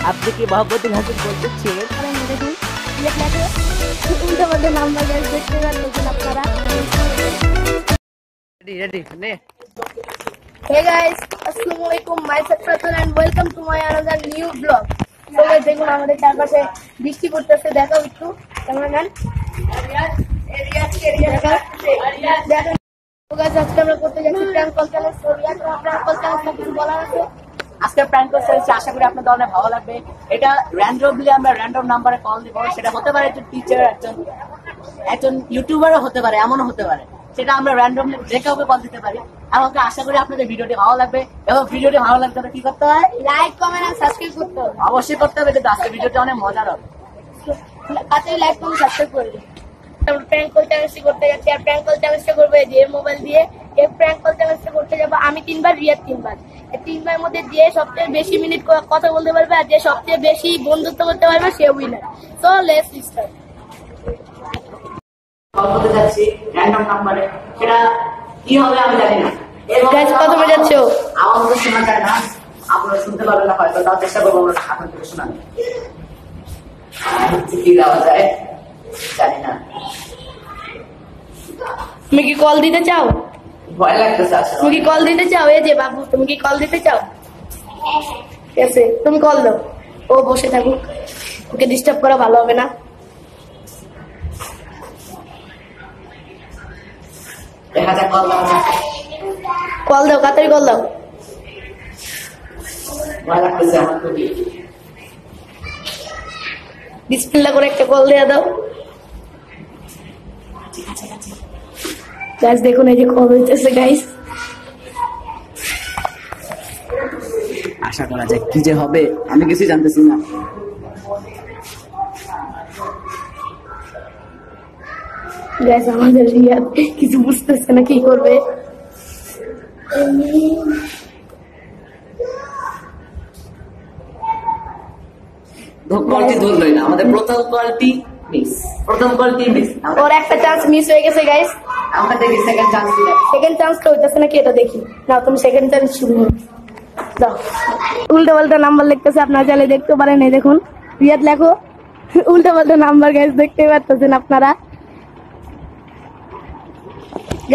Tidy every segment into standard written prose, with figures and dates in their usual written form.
আপনি কি মোহাম্মদুল হাসান বলতেছেন? নাম্বার দেখতে পাচ্ছেন আপনারা। Hey guys, Assalamualaikum. Myself Pratham and welcome to my another new vlog. So guys, দেখুন আমাদের চারপাশে বৃষ্টি পড়তেছে, দেখাও একটু ক্যামেরাম্যান। দেখেন তো guys, আজকে আমরা করতে যাচ্ছি প্র্যাঙ্ক কল চ্যালেঞ্জ। তো প্র্যাঙ্ক কল চ্যালেঞ্জ কিছু বলার আছে? আজকে প্র্যাঙ্ক কল চ্যালেঞ্জ আশা করি আপনাদের অনেক ভালো লাগবে। এটা র্যান্ডমলি আমরা র্যান্ডম নাম্বারে কল দিব। সেটা হতে পারে একজন টিচার, একজন ইউটিউবারও হতে পারে, এমনও হতে পারে। সেটা আমরা র্যান্ডমলি যে কাউকে কল দিতে পারি। আমাকে আশা করি আপনাদের ভিডিওটি ভালো লাগবে, এবং ভিডিওটি ভালো লাগতে হলে কি করতে হয়? লাইক, কমেন্ট আর সাবস্ক্রাইব করতে হবে। অবশ্যই করতে হবে, কিন্তু আজকে ভিডিওটি অনেক মজার হবে। তাড়াতাড়ি লাইক করুন, সাবস্ক্রাইব করে দিন। আমরা প্র্যাঙ্ক কল চ্যালেঞ্জ করতে যাচ্ছি, আর প্র্যাঙ্ক কল চ্যালেঞ্জটা করবো এই যে মোবাইল দিয়ে। এই প্র্যাঙ্ক কল চ্যালেঞ্জটা করতে যাবো আমি 3 বার, রিয়াদ 3 বার। এই 3 বারের মধ্যে যে সবচেয়ে বেশি মিনিট কথা বলতে পারবে আর যে সবচেয়ে বেশি বন্ধুত্ব করতে পারবে সে winner. So let's start. Call করতে যাচ্ছি র্যান্ডম নাম্বারে, সেটা কি হবে আমি জানি না। গাইস প্রথমে যাচ্ছো, আমার মতো শোনা যায় না, আপনারা শুনতে পারবেন না হয়তো, তাও চেষ্টা করবো আমরা আপনার থেকে শোনার। কি দেওয়া যায় জানি না। তুমি কি কল দিতে চাও? ভয় লাগতেছে আসলে। তুমি কি কল দিতে চাও? এই যে বাবু, তুমি কি কল দিতে চাও? ঠিক আছে, তুমি কল দাও। ও বসে থাকুক, ওকে ডিস্টার্ব করা ভালো হবে না। দেখা যাক কল দেওয়া যায়। কল দাও, তাড়াতাড়ি কল দাও। ভয় লাগতেছে আমার খুবই। বিসমিল্লাহ করে একটা কল দিয়ে দাও। গাইস দেখুন এই যে কল হইতেছে গাইস। আশা করা যায় কি যে হবে আমি কিছু জানতেছি না। গাইস আমাদের রিয়াদ কিছু বুঝতেছে না কি করবে। কলটি ধরলই না, আমাদের প্রথম কলটি মিস। ওর একটা চান্স মিস হয়ে গেছে গাইস। আমরা দেখি সেকেন্ড চান্স দিলাম। সেকেন্ড চান্স তো হইতেছে নাকি এটা দেখি। না তুমি সেকেন্ড চান্স শুরু করো। দাও। উল্টা পাল্টা নাম্বার লিখতেছে, আপনারা চাইলে দেখতে পারেন। এই দেখুন রিয়াদ লেখো, উল্টা পাল্টা নাম্বার গাইস দেখতে পাচ্ছেন আপনারা।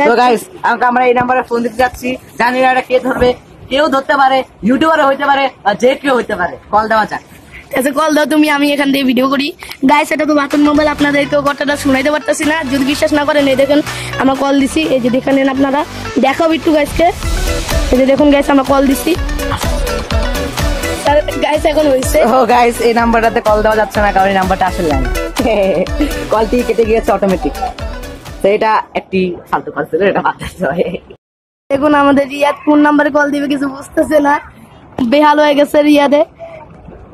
তো গাইস আমরা এই নাম্বারে ফোন দিতে যাচ্ছি, জানি না এটা কে ধরবে। কেউ ধরতে পারে, ইউটিউবার হইতে পারে, আর যে কেউ হইতে পারে। কল দেওয়া যাক। আচ্ছা কল দাও তুমি, আমি এখান থেকে ভিডিও করি। গাইস এটা তো বাটন মোবাইল, আপনাদের তো কথাটা শুনাইতে পারতেছি না। যদি বিশ্বাস না করেন এই দেখেন আমরা কল দিছি, এই যে দেখে নেন আপনারা। দেখাও একটু গাইসকে, এই যে দেখুন গাইস আমরা কল দিছি। গাইস এখন হইছে। ও গাইস এই নাম্বারটাতে কল দেওয়া যাচ্ছে না, কারণ এই নাম্বারটা আসলে নাই। কলটি কেটে গিয়েছে অটোমেটিক। তো এটা একটি ফালতু কল ছিল, এটা বাদ দিতে হয়। দেখুন আমাদের রিয়াদ কোন নাম্বারে কল দিবে কিছু বুঝতেছে না, বেহাল হয়ে গেছে রিয়াদে।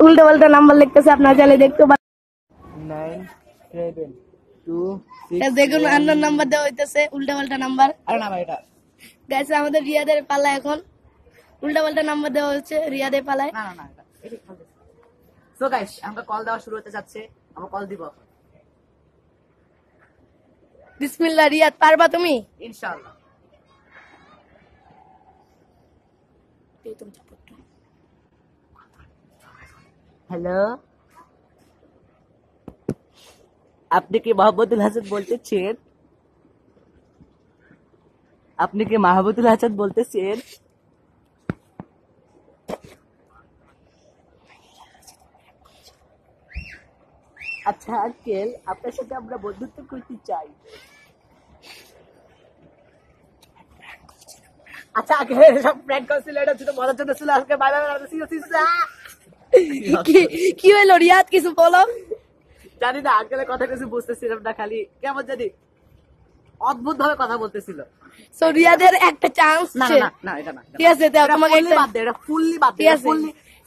উল্টা পাল্টা নাম্বার লিখতেছে, আপনারা চাইলে দেখতে পারেন। 9 7 2 6 দেখুন আননোন নাম্বার দেওয়া হইতেছে, উল্টা পাল্টা নাম্বার। আরে না ভাই এটা গাইস আমাদের রিয়াদের পালা এখন। উল্টা পাল্টা নাম্বার দেওয়া হচ্ছে, রিয়াদের পালায়। না না না এটা সো গাইস আমরা কল দেওয়া শুরু হতে যাচ্ছে, আমরা কল দিব বিসমিল্লাহ। রিয়াদ পারবা তুমি? ইনশাআল্লাহ। হ্যালো, আপনি কি মোহাম্মদুল হাসান বলতেছেন? আপনি কি মাহমুদুল হাসান বলতেছেন? আচ্ছা আঙ্কেল, আপনার সাথে আমরা বন্ধুত্ব করতে চাই। আচ্ছা আঙ্কেল সব প্র্যাঙ্ক করছিল, এটা শুধু মজার জন্য ছিল। আজকে বাইরে কি হইলো রিয়াদ, কিছু বলো। জানি না আঙ্কেলের কথা কিছু বুঝতেছিলাম না, খালি কেমন জানি অদ্ভুত ভাবে কথা বলতেছিল। সো রিয়াদের একটা চান্স। না না না এটা না, ঠিক আছে তোমাকে বাদ দে, এটা ফুললি বাদ দে,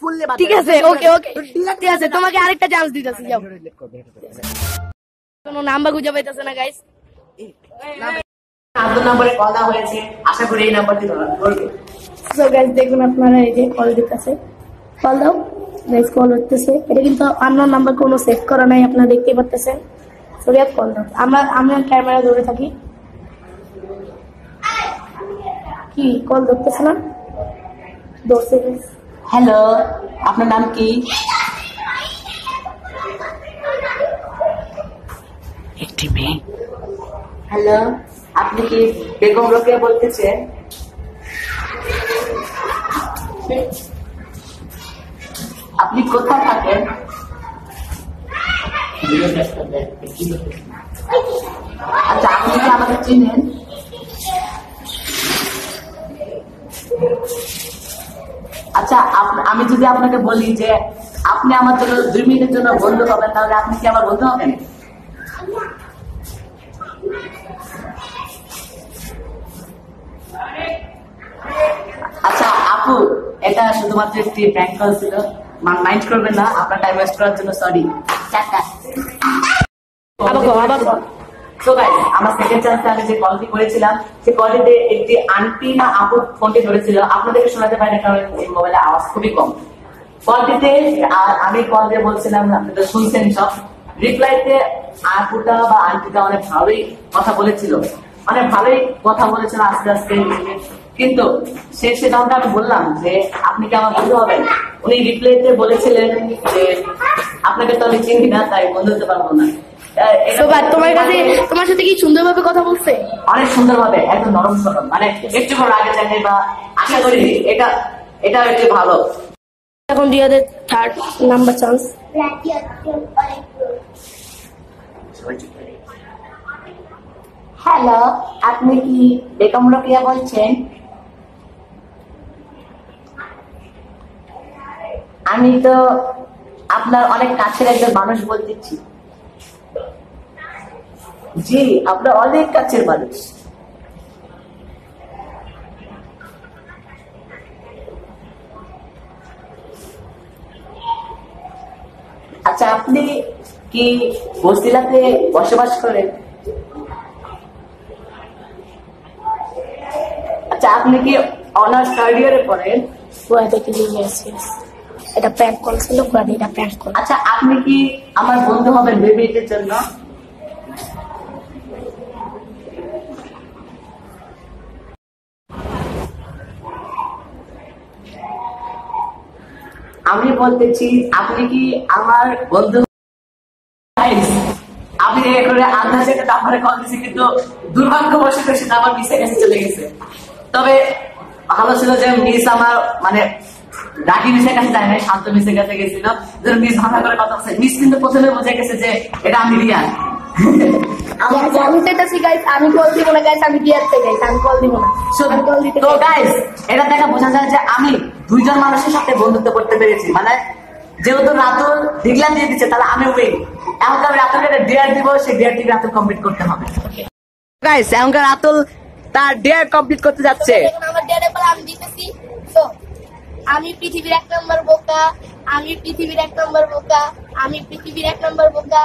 ফুললি বাদ দে। ঠিক আছে ওকে ওকে ঠিক আছে, তোমাকে আরেকটা চান্স দিতেছি। যাও, কোনো নাম্বার খুঁজে পাইতেছে না গাইস। আপনার নম্বরে কল দেওয়া হয়েছে, আশা করি এই নাম্বারটি ধরবে। সো গাইস দেখুন আপনারা এই যে কল দিতেছে, কল দাও গাইস। কল হচ্ছে, এটা কিন্তু আননোন নাম্বার, কোনো সেভ করা নাই, আপনারা দেখতেই পারতেছেন। সো রিয়াদ কল দাও। আমরা ক্যামেরা ধরে থাকি। কি কল ধরতেছে না? হ্যালো, আপনার নাম কি? একটি মেয়ে। হ্যালো, আপনি কি বেগম রোকেয়া বলতেছেন? আপনি কোথায় থাকেন? আচ্ছা, আপনি কি আমাকে চিনেন? আচ্ছা, আমি যদি আপনাকে বলি যে আপনি আমার জন্য 2 মিনিটের জন্য বন্ধু হবেন, তাহলে আপনি কি আমার বন্ধু হবেন? আচ্ছা আপু, এটা শুধুমাত্র একটি প্র্যাঙ্ক কল ছিল, মাইন্ড করবেন না, আপনার টাইম ওয়েস্ট করার জন্য সরি। So guys, আমার সেকেন্ড চান্সে আমি যে কলটি করেছিলাম, সেই কলটিতে একটি আন্টি না আপু ফোনটি ধরেছিল। আপনাদেরকে শোনাতে পারি না, কারণ এই মোবাইলে আওয়াজ খুবই কম। কলটিতে আমি কল দিয়ে বলছিলাম, আপনারা শুনছেন সব। রিপ্লাইতে আপুটা বা আন্টিটা অনেক ভালোই কথা বলেছিল, অনেক ভালোই কথা বলেছিল আস্তে আস্তে। কিন্তু শেষে যখন আমি বললাম যে আপনি কি আমার বন্ধু হবেন, উনি রিপ্লাইতে বলেছিলেন যে আপনাকে তো আমি চিনি না, তাই বন্ধু হতে পারবো না। তোমার সাথে কি সুন্দরভাবে কথা বলছে? অনেক সুন্দরভাবে, একদম নরম সরম, মানে একটু করে আগে চাইলে বা আশা করি এটা একটু ভালো। এখন রিয়াদের 3rd নাম্বার চান্স। হ্যালো, আপনি কি বেগম রোকেয়া বলছেন? আমি তো আপনার অনেক কাছের একজন মানুষ বলতেছি। জি, আপনার অনেক কাছের মানুষ। আচ্ছা, আপনি কি বস্তিলাতে বসবাস করেন? আচ্ছা, আপনি কি অনার্স 3rd ইয়ারে পড়েন? এটা প্র্যাঙ্ক কল ছিল, এটা প্র্যাঙ্ক কল। আচ্ছা, আপনি কি আমার বন্ধু হবেন 2 মিনিটের জন্য? আমি বলতেছি, আপনি কি আমার বন্ধু? আপনি করে আন্দাজে তারপরে কল দিচ্ছি, কিন্তু দুর্ভাগ্যবশত সেটা আমার মিসে গেছে, চলে গেছে। তবে ভালো ছিল যে মিস আমার মানে রাগি মিসের কাছে যায় না, শান্ত মিসের কাছে গেছিল। মিস ভাষা করে কথা বলছে, মিস কিন্তু প্রথমে বুঝে গেছে যে এটা আমি রিয়ান। আমি কল দিব না গাইস, আমি রিয়াদ থেকে গাইস, আমি কল দিব না। তো গাইস, এটা দেখা বোঝা যায় যে আমি 2 জন মানুষের সাথে বন্ধুত্ব করতে পেরেছি। মানে যেহেতু রাতুল ডিগলান দিয়ে দিচ্ছে, তাহলে আমি উইন। এখন আমি রাতুলকে ডিয়ার দিব, সেই ডিয়ারটি রাতুল কমপ্লিট করতে হবে। গাইস, এখন রাতুল তার ডিয়ার কমপ্লিট করতে যাচ্ছে। আমার ডিয়ারের পর আমি দিতেছি। তো আমি পৃথিবীর 1 নম্বর বোকা, আমি পৃথিবীর 1 নম্বর বোকা, আমি পৃথিবীর 1 নম্বর বোকা,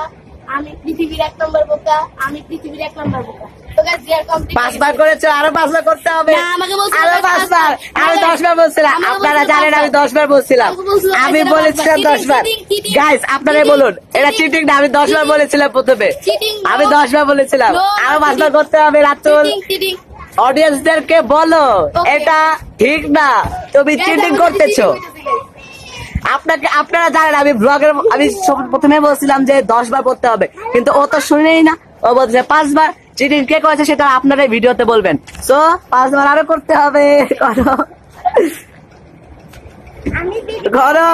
আমি পৃথিবীর 1 নম্বর বোকা, আমি পৃথিবীর 1 নম্বর বোকা। তো গাইস, ডিয়ার কমপ্লিট। 5 বার করেছো, আরো 5 বার করতে হবে। না, আমাকে বলছো আরো 5 বার। আমি 10 বার বলছিলাম, আপনারা জানেন আমি 10 বার বলছিলাম। আমি বলেছিলাম 10 বার। গাইস, আপনারাই বলুন, এটা চিটিং না? আমি 10 বার বলেছিলাম প্রথমে, আমি 10 বার বলেছিলাম। আরো 5 বার করতে হবে। রাতুল, অডিয়েন্সদেরকে বলো এটা ঠিক না, তুমি চিটিং করতেছো। আপনারা জানেন আমি ব্লগের আমি প্রথমে বলছিলাম যে 10 বার করতে হবে, কিন্তু ও তো শুনেই না, ও বলছে 5 বার। চিটিং কে করেছে সেটা আপনারাই ভিডিওতে বলবেন। সো 5 বার আরো করতে হবে। করো।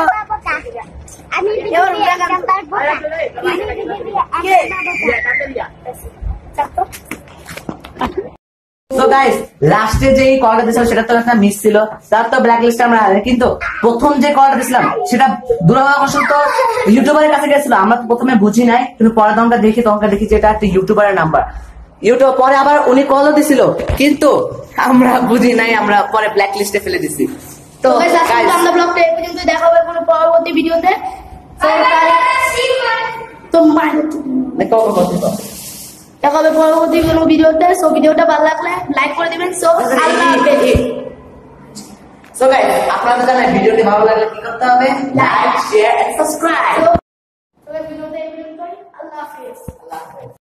তো গাইস, লাস্টে যে কলটা দিয়েছিলাম সেটা তো একটা মিস ছিল, তার তো ব্ল্যাক লিস্টে আমরা। কিন্তু প্রথম যে কলটা দিয়েছিলাম সেটা দুর্ভাগ্যবশত ইউটিউবারের কাছে গেছিল। আমরা প্রথমে বুঝি নাই, কিন্তু পরে তখন দেখি যে এটা একটা ইউটিউবারের নাম্বার। ইউটিউব পরে আবার উনি কলও দিছিল, কিন্তু আমরা বুঝি নাই, আমরা পরে ব্ল্যাক লিস্টে ফেলে দিছি। তো গাইস, আমরা ব্লগটা এই পর্যন্ত দেখা হবে কোনো পরবর্তী ভিডিওতে। দেখা হবে পরবর্তী কোনো ভিডিওতে। সো ভিডিওটা ভালো লাগলে লাইক করে দিবেন। সো আল্লাহ হাফেজ। সো গাইস, আপনারা জানেন ভিডিওটি ভালো লাগলে কি করতে হবে? Like, share and subscribe.